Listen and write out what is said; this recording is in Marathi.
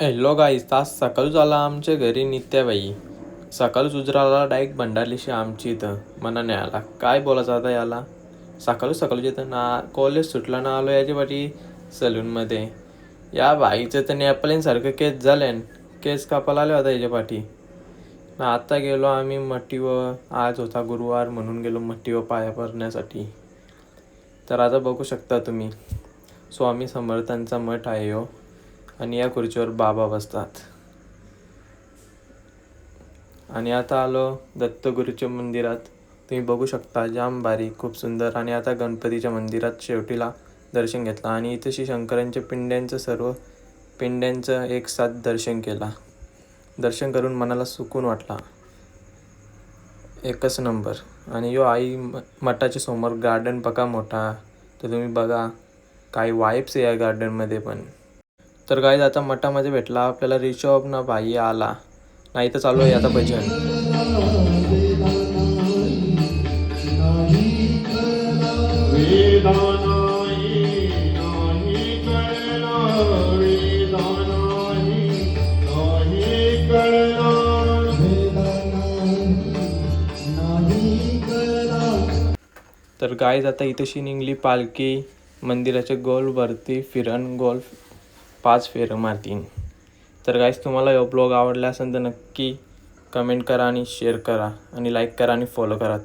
हॅलो गाईज, तास सकाळच आला आमच्या घरी नित्याबाई. सकाळच उजराला डायरेक्ट भंडारलीशी आमची इथं मना नाही आला. काय बोलायचं आता याला. सकाळच येतं ना, कॉलेज सुटला ना आलो याच्या पाठी सलूनमध्ये. या बाईचं तर नेपालींसारखं केस झाल्यान, केस कापायला आले होता याच्या पाठी ना. आता गेलो आम्ही मट्टीवर, आज होता गुरुवार म्हणून गेलो मट्टीवर पाया पडण्यासाठी. तर आता बघू शकता तुम्ही, स्वामी समर्थांचा मठ आहे हो, आणि या खुर्चीवर बाबा बसतात. आणि आता आलो दत्तगुरूच्या मंदिरात. तुम्ही बघू शकता, जाम भारी, खूप सुंदर. आणि आता गणपतीच्या मंदिरात शेवटीला दर्शन घेतलं आणि इथंशी शंकरांच्या सर्व पिंड्यांचं एक साथ दर्शन केला. दर्शन करून मनाला सुकून वाटला, एकच नंबर. आणि यो आई मठाच्या समोर गार्डन बघा मोठा, तर तुम्ही बघा काही वाईब्स आहे या गार्डनमध्ये पण. तर गाईज आता मठामध्ये भेटला आपल्याला रिषभ ना भाई आला नाही, तर चालू आहे आता भजन. तर गाईज आता इथंशी निघली पालखी मंदिराच्या गोलवरती फिरण, गोल 5 फेरं मारतीन. तर गाईज तुम्हाला हा ब्लॉग आवडला असेल तर नक्की कमेंट करा आणि शेअर करा आणि लाईक करा आणि फॉलो करा.